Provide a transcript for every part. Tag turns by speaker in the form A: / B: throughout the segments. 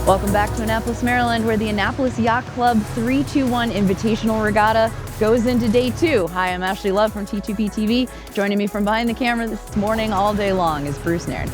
A: Welcome back to Annapolis, Maryland, where the Annapolis Yacht Club 3-2-1 Invitational Regatta goes into day 2. Hi, I'm Ashley Love from T2P TV. Joining me from behind the camera this morning all day long is Bruce Nairn.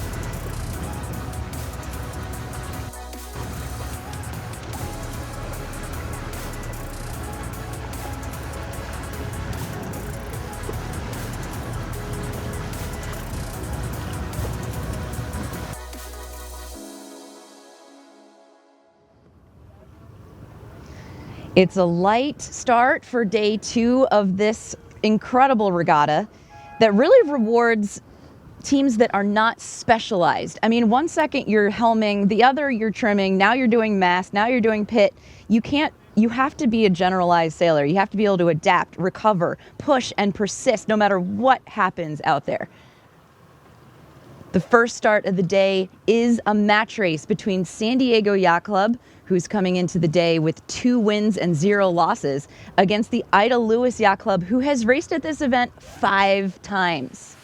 A: It's a light start for day 2 of this incredible regatta that really rewards teams that are not specialized. I mean, one second you're helming, the other you're trimming, now you're doing mast, now you're doing pit. You have to be a generalized sailor. You have to be able to adapt, recover, push, and persist no matter what happens out there. The first start of the day is a match race between San Diego Yacht Club, who's coming into the day with 2 wins and 0 losses, against the Ida Lewis Yacht Club, who has raced at this event 5 times.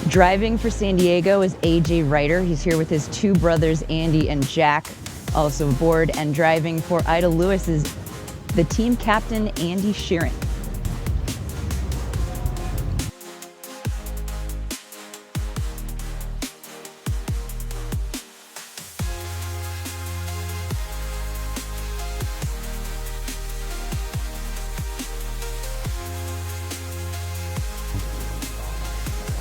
A: Driving for San Diego is AJ Ryder. He's here with his 2 brothers, Andy and Jack, also aboard. And driving for Ida Lewis is the team captain, Andy Sheeran.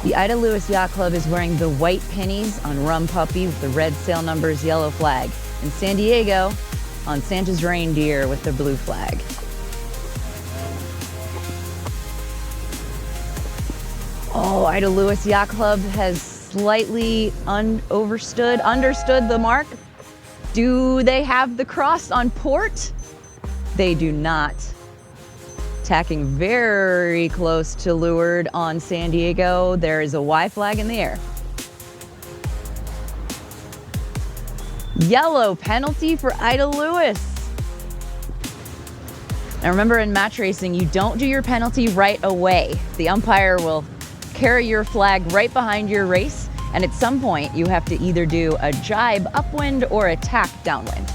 A: The Ida Lewis Yacht Club is wearing the white pennies on Rum Puppy with the red sail numbers, yellow flag. And San Diego on Santa's reindeer with the blue flag. Oh, Ida Lewis Yacht Club has slightly understood the mark. Do they have the cross on port? They do not. Tacking very close to leeward on San Diego. There is a Y flag in the air. Yellow penalty for Ida Lewis. Now remember, in match racing, you don't do your penalty right away. The umpire will carry your flag right behind your race, and at some point you have to either do a jibe upwind or a tack downwind.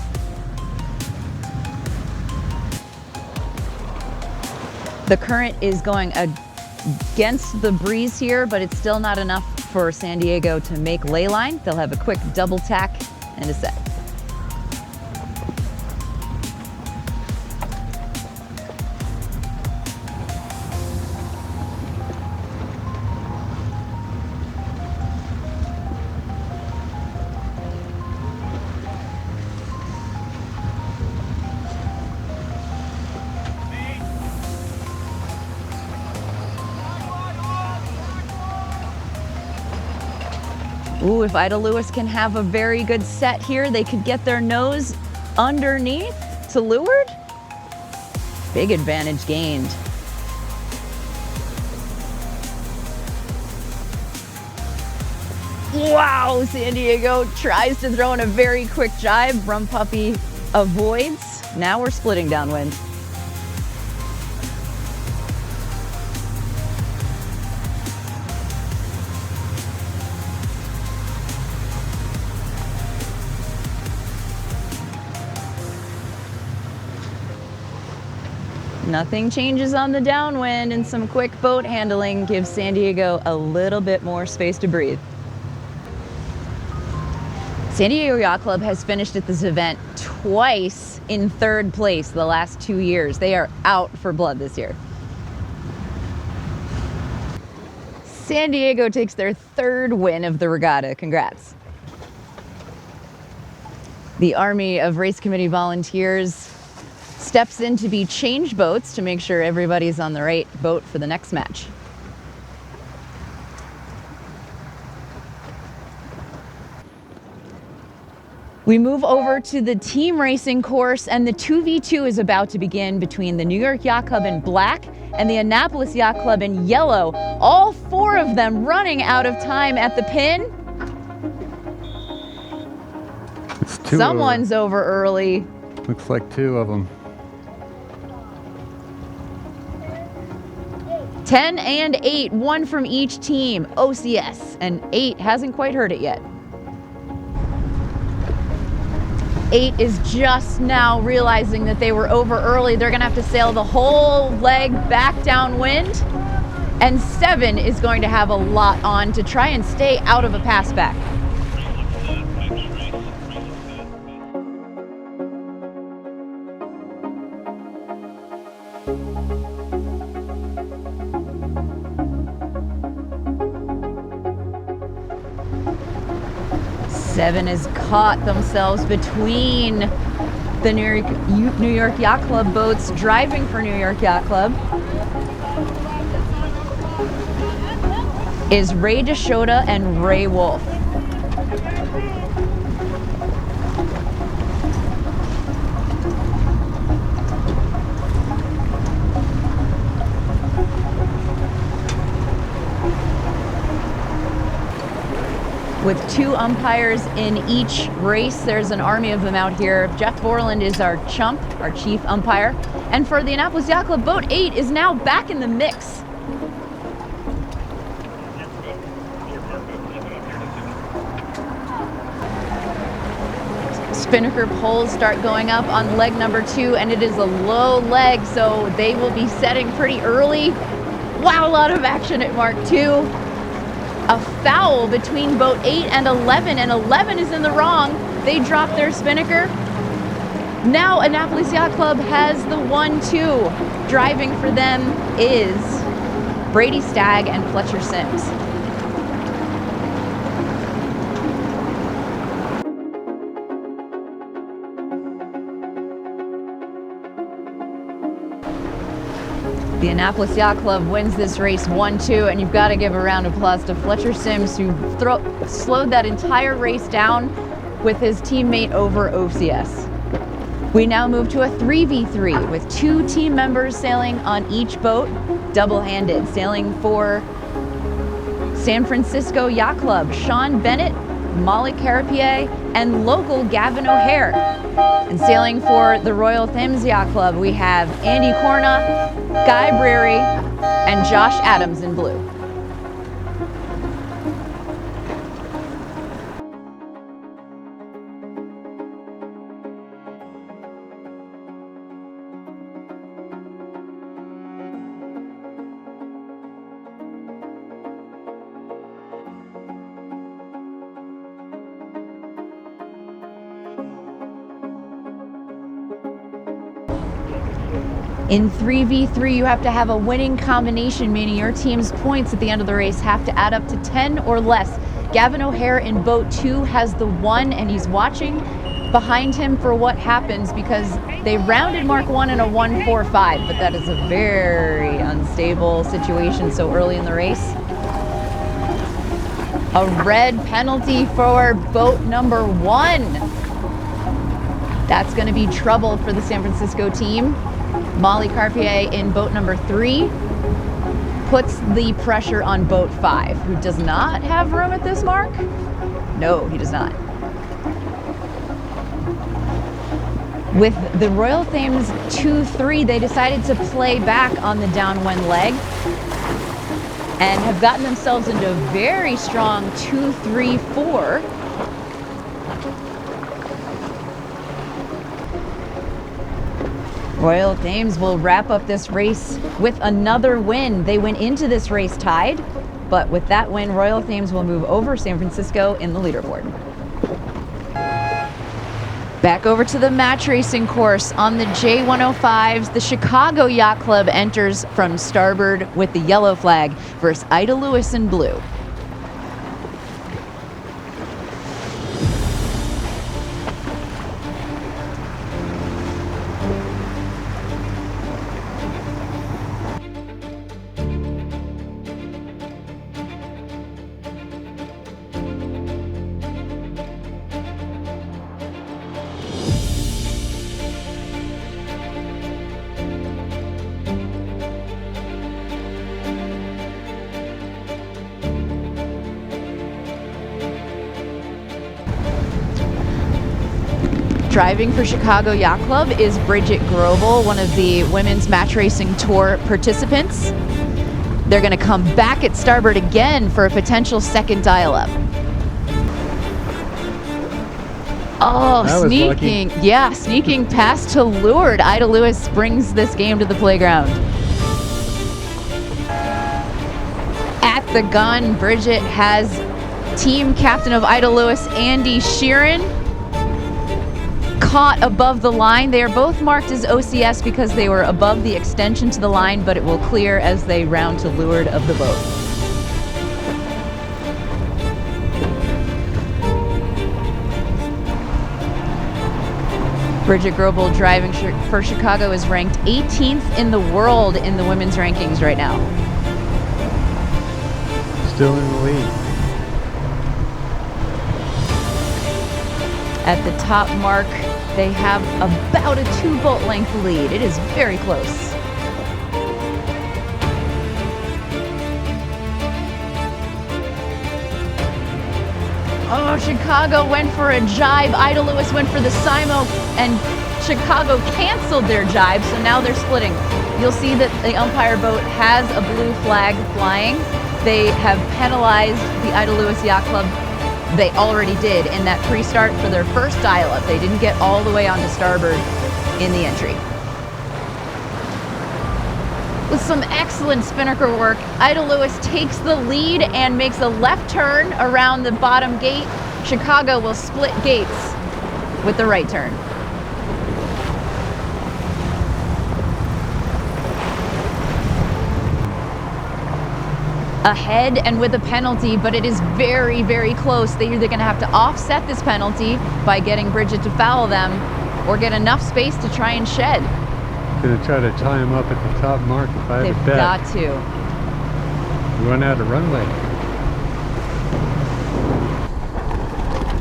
A: The current is going against the breeze here, but it's still not enough for San Diego to make ley line. They'll have a quick double tack and a set. Ooh, if Ida Lewis can have a very good set here, they could get their nose underneath to leeward. Big advantage gained. Wow, San Diego tries to throw in a very quick jibe. Rum Puppy avoids. Now we're splitting downwind. Nothing changes on the downwind, and some quick boat handling gives San Diego a little bit more space to breathe. San Diego Yacht Club has finished at this event twice in 3rd place the last 2 years. They are out for blood this year. San Diego takes their 3rd win of the regatta. Congrats. The Army of Race Committee volunteers steps in to be change boats to make sure everybody's on the right boat for the next match. We move over to the team racing course, and the 2v2 is about to begin between the New York Yacht Club in black and the Annapolis Yacht Club in yellow. All 4 of them running out of time at the pin. Someone's over early.
B: Looks like 2 of them.
A: 10 and 8, one from each team. OCS, and 8 hasn't quite heard it yet. 8 is just now realizing that they were over early. They're gonna have to sail the whole leg back downwind. And 7 is going to have a lot on to try and stay out of a pass back. Seven has caught themselves between the New York Yacht Club boats driving for New York Yacht Club. Is Ray Deshoda and Ray Wolf. With 2 umpires in each race, there's an army of them out here. Jeff Borland is our chump, our chief umpire. And for the Annapolis Yacht Club, boat 8 is now back in the mix. Spinnaker poles start going up on leg number 2, and it is a low leg, so they will be setting pretty early. Wow, a lot of action at Mark 2. A foul between boat 8 and 11, and 11 is in the wrong. They drop their spinnaker. Now Annapolis Yacht Club has the 1-2. Driving for them is Brady Stagg and Fletcher Sims. The Annapolis Yacht Club wins this race 1-2, and you've got to give a round of applause to Fletcher Sims, who slowed that entire race down with his teammate over OCS. We now move to a 3v3 with 2 team members sailing on each boat, double-handed, sailing for San Francisco Yacht Club, Sean Bennett, Molly Carapier, and local Gavin O'Hare. And sailing for the Royal Thames Yacht Club, we have Andy Corna, Guy Breary, and Josh Adams in blue. In 3v3, you have to have a winning combination, meaning your team's points at the end of the race have to add up to 10 or less. Gavin O'Hare in boat 2 has the 1, and he's watching behind him for what happens because they rounded Mark 1 in a 1-4-5, but that is a very unstable situation so early in the race. A red penalty for boat number 1. That's going to be trouble for the San Francisco team. Molly Carpier in boat number 3 puts the pressure on boat 5, who does not have room at this mark. No, he does not. With the Royal Thames 2-3, they decided to play back on the downwind leg and have gotten themselves into a very strong 2-3-4. Royal Thames will wrap up this race with another win. They went into this race tied, but with that win, Royal Thames will move over San Francisco in the leaderboard. Back over to the match racing course on the J105s. The Chicago Yacht Club enters from starboard with the yellow flag versus Ida Lewis in blue. Driving for Chicago Yacht Club is Bridget Grobel, one of the Women's Match Racing Tour participants. They're going to come back at starboard again for a potential second dial-up. Oh, sneaking. Yeah, sneaking past to leeward. Ida Lewis brings this game to the playground. At the gun, Bridget has team captain of Ida Lewis, Andy Sheeran, caught above the line. They are both marked as OCS because they were above the extension to the line, but it will clear as they round to leeward of the boat. Bridget Grobel driving for Chicago is ranked 18th in the world in the women's rankings right now.
B: Still in the lead.
A: At the top mark, they have about a 2-boat length lead. It is very close. Oh, Chicago went for a jibe. Ida Lewis went for the Simo, and Chicago canceled their jibe, so now they're splitting. You'll see that the umpire boat has a blue flag flying. They have penalized the Ida Lewis Yacht Club. They already did in that pre-start for their first dial-up. They didn't get all the way onto starboard in the entry. With some excellent spinnaker work, Ida Lewis takes the lead and makes a left turn around the bottom gate. Chicago will split gates with the right turn. Ahead and with a penalty, but it is very, very close. They're either going to have to offset this penalty by getting Bridget to foul them or get enough space to try and shed.
B: Going to try to tie him up at the top mark if I had a bet.
A: They've got to.
B: Run out of runway.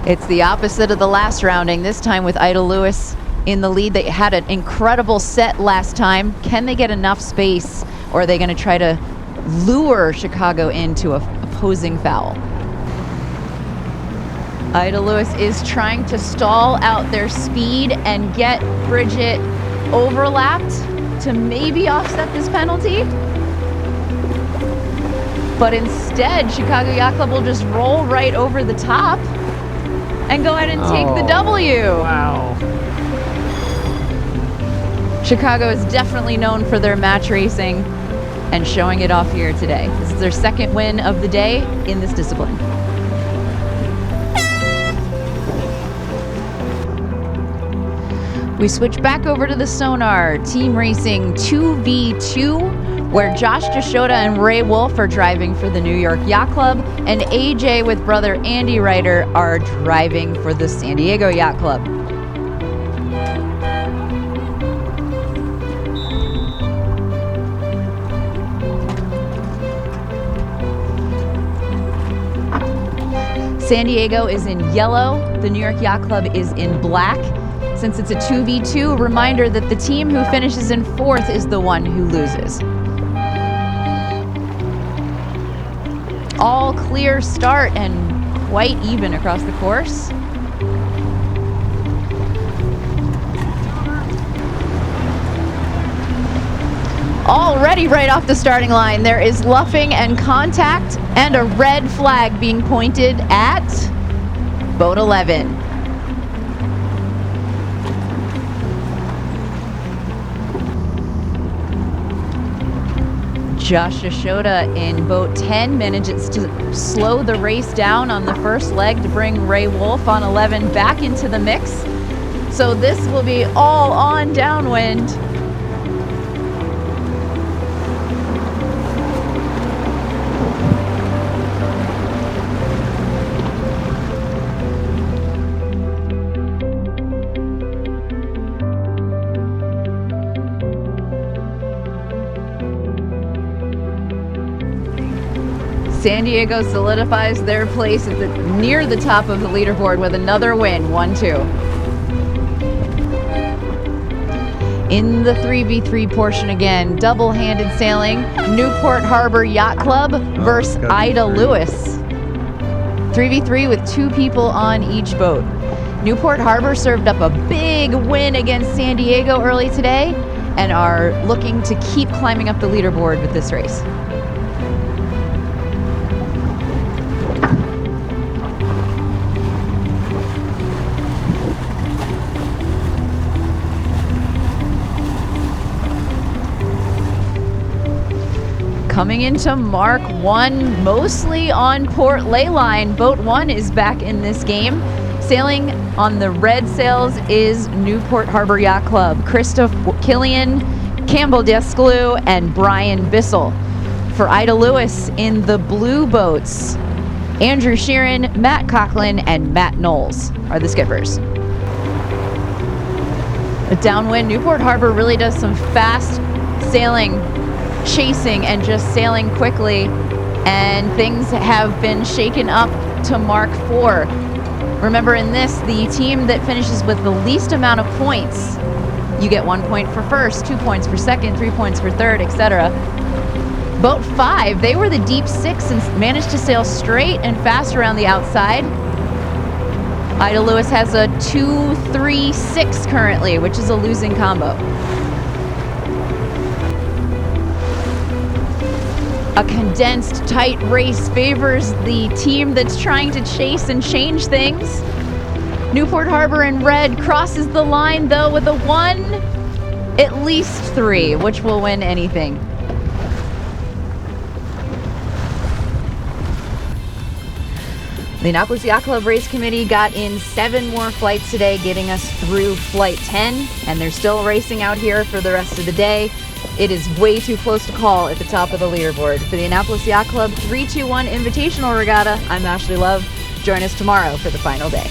A: It's the opposite of the last rounding, this time with Ida Lewis in the lead. They had an incredible set last time. Can they get enough space, or are they going to try to lure Chicago into an opposing foul? Ida Lewis is trying to stall out their speed and get Bridget overlapped to maybe offset this penalty. But instead, Chicago Yacht Club will just roll right over the top and go ahead and take the W.
B: Wow.
A: Chicago is definitely known for their match racing and showing it off here today. This is their second win of the day in this discipline. We switch back over to the Sonar team racing 2v2, where Josh Deshoda and Ray Wolf are driving for the New York Yacht Club, and AJ with brother Andy Ryder are driving for the San Diego Yacht Club. San Diego is in yellow, the New York Yacht Club is in black. Since it's a 2v2, a reminder that the team who finishes in fourth is the one who loses. All clear start and quite even across the course. Already right off the starting line, there is luffing and contact and a red flag being pointed at boat 11. Josh Deshoda in boat 10 manages to slow the race down on the first leg to bring Ray Wolf on 11 back into the mix. So this will be all on downwind. San Diego solidifies their place at near the top of the leaderboard with another win, 1-2. In the 3v3 portion again, double-handed sailing, Newport Harbor Yacht Club versus Ida Lewis. 3v3 with 2 people on each boat. Newport Harbor served up a big win against San Diego early today and are looking to keep climbing up the leaderboard with this race. coming into Mark 1, mostly on port ley line. Boat 1 is back in this game. Sailing on the red sails is Newport Harbor Yacht Club. Christoph Killian, Campbell Desclue, and Brian Bissell. For Ida Lewis in the blue boats, Andrew Sheeran, Matt Coughlin, and Matt Knowles are the skippers. But downwind, Newport Harbor really does some fast sailing, chasing, and just sailing quickly. And things have been shaken up to Mark 4. Remember, in this, the team that finishes with the least amount of points, you get 1 point for first, 2 points for second, 3 points for third, etc. Boat 5, they were the deep 6 and managed to sail straight and fast around the outside. Ida Lewis has a 2-3-6 currently, which is a losing combo. A condensed, tight race favors the team that's trying to chase and change things. Newport Harbor in red crosses the line, though, with a 1, at least 3, which will win anything. The Annapolis Yacht Club Race Committee got in 7 more flights today, getting us through Flight 10, and they're still racing out here for the rest of the day. It is way too close to call at the top of the leaderboard. For the Annapolis Yacht Club 321 Invitational Regatta, I'm Ashley Love. Join us tomorrow for the final day.